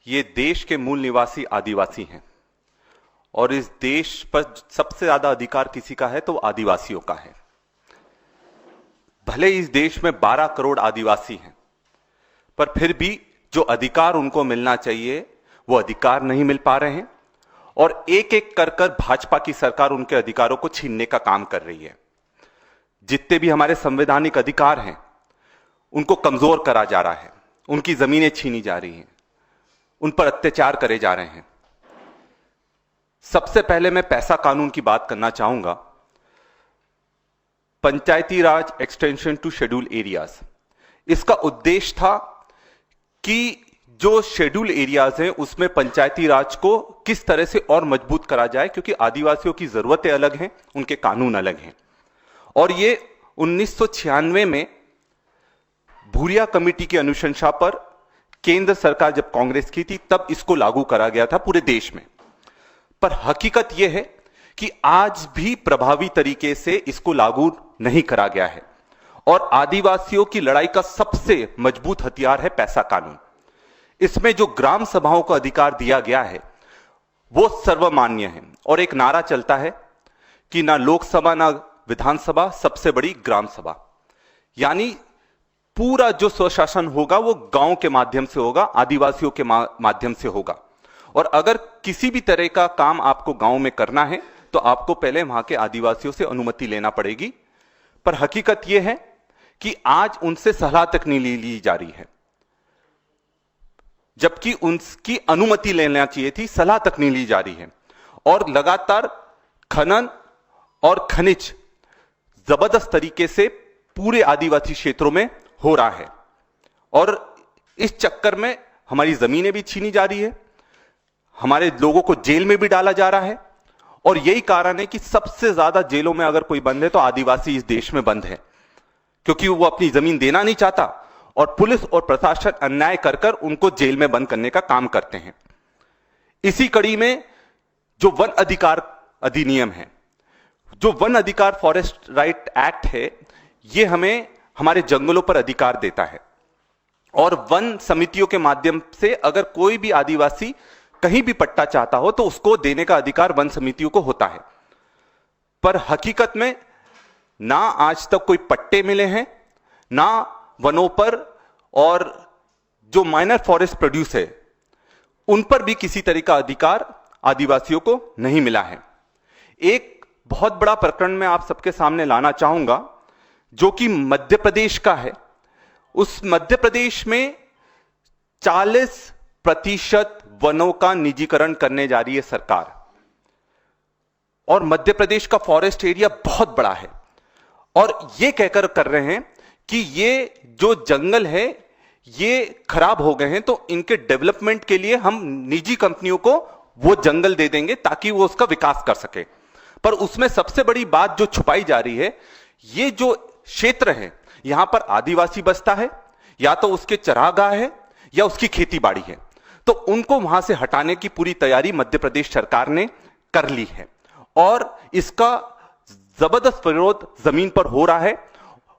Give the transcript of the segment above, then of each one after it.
ये देश के मूल निवासी आदिवासी हैं और इस देश पर सबसे ज्यादा अधिकार किसी का है तो आदिवासियों का है। भले इस देश में 12 करोड़ आदिवासी हैं, पर फिर भी जो अधिकार उनको मिलना चाहिए वो अधिकार नहीं मिल पा रहे हैं और एक एक कर कर भाजपा की सरकार उनके अधिकारों को छीनने का काम कर रही है। जितने भी हमारे संवैधानिक अधिकार हैं उनको कमजोर करा जा रहा है, उनकी जमीनें छीनी जा रही हैं, उन पर अत्याचार करे जा रहे हैं। सबसे पहले मैं पैसा कानून की बात करना चाहूंगा। पंचायती राज एक्सटेंशन टू शेड्यूल एरियाज, इसका उद्देश्य था कि जो शेड्यूल एरियाज हैं उसमें पंचायती राज को किस तरह से और मजबूत करा जाए, क्योंकि आदिवासियों की जरूरतें अलग हैं, उनके कानून अलग हैं। और ये 1996 में भूरिया कमेटी की अनुशंसा पर केंद्र सरकार जब कांग्रेस की थी तब इसको लागू करा गया था पूरे देश में। पर हकीकत यह है कि आज भी प्रभावी तरीके से इसको लागू नहीं करा गया है और आदिवासियों की लड़ाई का सबसे मजबूत हथियार है पैसा कानून। इसमें जो ग्राम सभाओं का अधिकार दिया गया है वो सर्वमान्य है और एक नारा चलता है कि ना लोकसभा ना विधानसभा, सबसे बड़ी ग्राम सभा। यानी पूरा जो स्वशासन होगा वो गांव के माध्यम से होगा, आदिवासियों के माध्यम से होगा। और अगर किसी भी तरह का काम आपको गांव में करना है तो आपको पहले वहां के आदिवासियों से अनुमति लेना पड़ेगी। पर हकीकत यह है कि आज उनसे सलाह तक नहीं ली जा रही है, जबकि उनकी अनुमति लेना चाहिए थी, सलाह तक नहीं ली जा रही है। और लगातार खनन और खनिज जबरदस्त तरीके से पूरे आदिवासी क्षेत्रों में हो रहा है और इस चक्कर में हमारी जमीनें भी छीनी जा रही है, हमारे लोगों को जेल में भी डाला जा रहा है। और यही कारण है कि सबसे ज्यादा जेलों में अगर कोई बंद है तो आदिवासी इस देश में बंद है, क्योंकि वो अपनी जमीन देना नहीं चाहता और पुलिस और प्रशासन अन्याय कर कर उनको जेल में बंद करने का काम करते हैं। इसी कड़ी में जो वन अधिकार अधिनियम है, जो वन अधिकार फॉरेस्ट राइट एक्ट है, ये हमें हमारे जंगलों पर अधिकार देता है और वन समितियों के माध्यम से अगर कोई भी आदिवासी कहीं भी पट्टा चाहता हो तो उसको देने का अधिकार वन समितियों को होता है। पर हकीकत में ना आज तक कोई पट्टे मिले हैं, ना वनों पर, और जो माइनर फॉरेस्ट प्रोड्यूस है उन पर भी किसी तरह का अधिकार आदिवासियों को नहीं मिला है। एक बहुत बड़ा प्रकरण मैं आप सबके सामने लाना चाहूंगा जो कि मध्य प्रदेश का है। उस मध्य प्रदेश में 40% वनों का निजीकरण करने जा रही है सरकार और मध्य प्रदेश का फॉरेस्ट एरिया बहुत बड़ा है और यह कहकर कर रहे हैं कि ये जो जंगल है ये खराब हो गए हैं तो इनके डेवलपमेंट के लिए हम निजी कंपनियों को वो जंगल दे देंगे ताकि वो उसका विकास कर सके। पर उसमें सबसे बड़ी बात जो छुपाई जा रही है, ये जो क्षेत्र है यहां पर आदिवासी बसता है, या तो उसके चरागाह है या उसकी खेती बाड़ी है, तो उनको वहां से हटाने की पूरी तैयारी मध्य प्रदेश सरकार ने कर ली है और इसका जबरदस्त विरोध जमीन पर हो रहा है।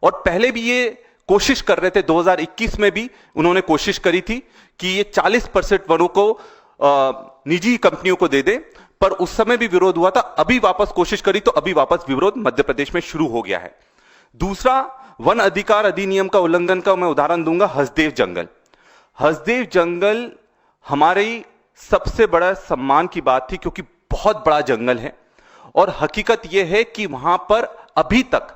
और पहले भी ये कोशिश कर रहे थे, 2021 में भी उन्होंने कोशिश करी थी कि ये 40% वनों को निजी कंपनियों को दे दे, पर उस समय भी विरोध हुआ था। अभी वापस कोशिश करी तो अभी वापस विरोध मध्य प्रदेश में शुरू हो गया है। दूसरा, वन अधिकार अधिनियम का उल्लंघन का मैं उदाहरण दूंगा, हसदेव जंगल। हसदेव जंगल हमारी सबसे बड़ा सम्मान की बात थी क्योंकि बहुत बड़ा जंगल है और हकीकत यह है कि वहां पर अभी तक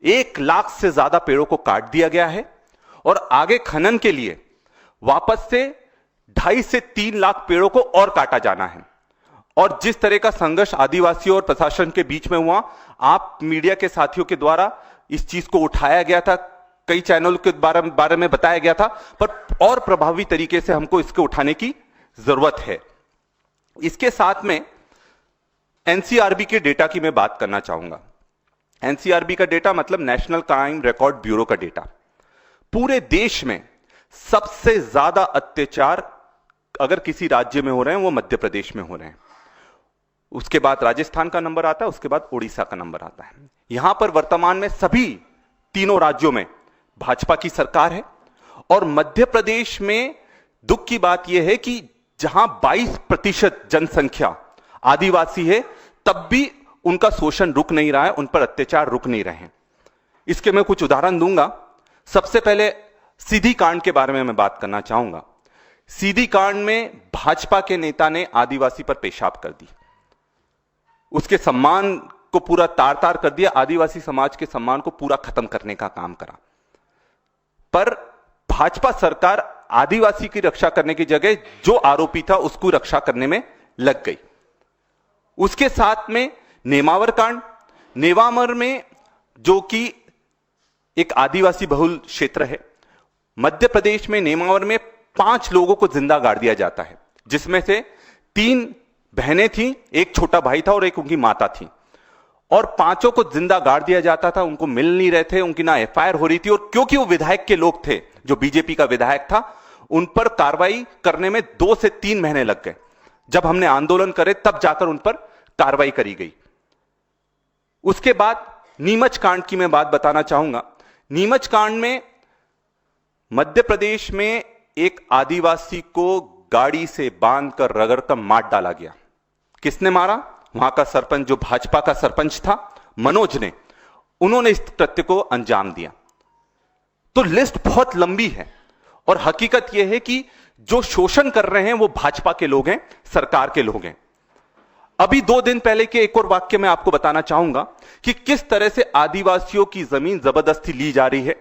1 लाख से ज्यादा पेड़ों को काट दिया गया है और आगे खनन के लिए वापस से 2.5 से 3 लाख पेड़ों को और काटा जाना है। और जिस तरह का संघर्ष आदिवासियों और प्रशासन के बीच में हुआ, आप मीडिया के साथियों के द्वारा इस चीज को उठाया गया था, कई चैनल के बारे में बताया गया था, पर और प्रभावी तरीके से हमको इसको उठाने की जरूरत है। इसके साथ में एनसीआरबी के डेटा की मैं बात करना चाहूंगा। एनसीआरबी का डेटा मतलब नेशनल क्राइम रिकॉर्ड ब्यूरो का डेटा। पूरे देश में सबसे ज्यादा अत्याचार अगर किसी राज्य में हो रहे हैं वो मध्य प्रदेश में हो रहे हैं, उसके बाद राजस्थान का नंबर आता है, उसके बाद उड़ीसा का नंबर आता है। यहां पर वर्तमान में सभी तीनों राज्यों में भाजपा की सरकार है और मध्य प्रदेश में दुख की बात यह है कि जहां 22% जनसंख्या आदिवासी है, तब भी उनका शोषण रुक नहीं रहा है, उन पर अत्याचार रुक नहीं रहे हैं। इसके मैं कुछ उदाहरण दूंगा। सबसे पहले सीधी कांड के बारे में मैं बात करना चाहूंगा। सीधी कांड में भाजपा के नेता ने आदिवासी पर पेशाब कर दी, उसके सम्मान को पूरा तार तार कर दिया, आदिवासी समाज के सम्मान को पूरा खत्म करने का काम करा। पर भाजपा सरकार आदिवासी की रक्षा करने की जगह जो आरोपी था उसको रक्षा करने में लग गई। उसके साथ में नेमावर कांड, नेमावर में जो कि एक आदिवासी बहुल क्षेत्र है, मध्य प्रदेश में नेमावर में 5 लोगों को जिंदा गाड़ दिया जाता है, जिसमें से 3 बहनें थीं, एक छोटा भाई था और एक उनकी माता थी, और 5 को जिंदा गाड़ दिया जाता था। उनको मिल नहीं रहे थे, उनकी ना एफआईआर हो रही थी, और क्योंकि वो विधायक के लोग थे, जो बीजेपी का विधायक था, उन पर कार्रवाई करने में 2 से 3 महीने लग गए। जब हमने आंदोलन करे तब जाकर उन पर कार्रवाई करी गई। उसके बाद नीमच कांड की मैं बात बताना चाहूंगा। नीमच कांड में मध्य प्रदेश में एक आदिवासी को गाड़ी से बांधकर रगड़कर मार डाला गया। किसने मारा? वहां का सरपंच, जो भाजपा का सरपंच था, मनोज ने, उन्होंने इस कृत्य को अंजाम दिया। तो लिस्ट बहुत लंबी है, और हकीकत यह है कि जो शोषण कर रहे हैं वो भाजपा के लोग हैं, सरकार के लोग हैं। अभी 2 दिन पहले के एक और वाक्य मैं आपको बताना चाहूंगा कि किस तरह से आदिवासियों की जमीन जबरदस्ती ली जा रही है।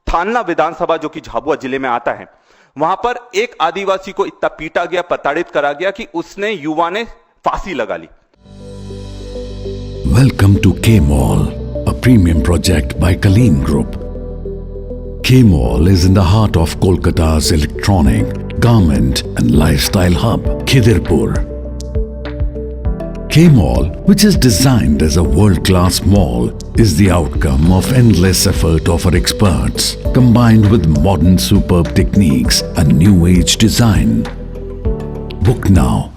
थाना विधानसभा, जो कि झाबुआ जिले में आता है, वहां पर एक आदिवासी को इतना पीटा गया, प्रताड़ित करा गया कि उसने, युवा ने फांसी लगा ली। Welcome to K-Mall, a premium project by Kaleen Group. K-Mall is in the heart of Kolkata's electronic, garment and lifestyle hub, Khidirpur. K-Mall, which is designed as a world-class mall, is the outcome of endless effort of our experts, combined with modern superb techniques and new age design. Book now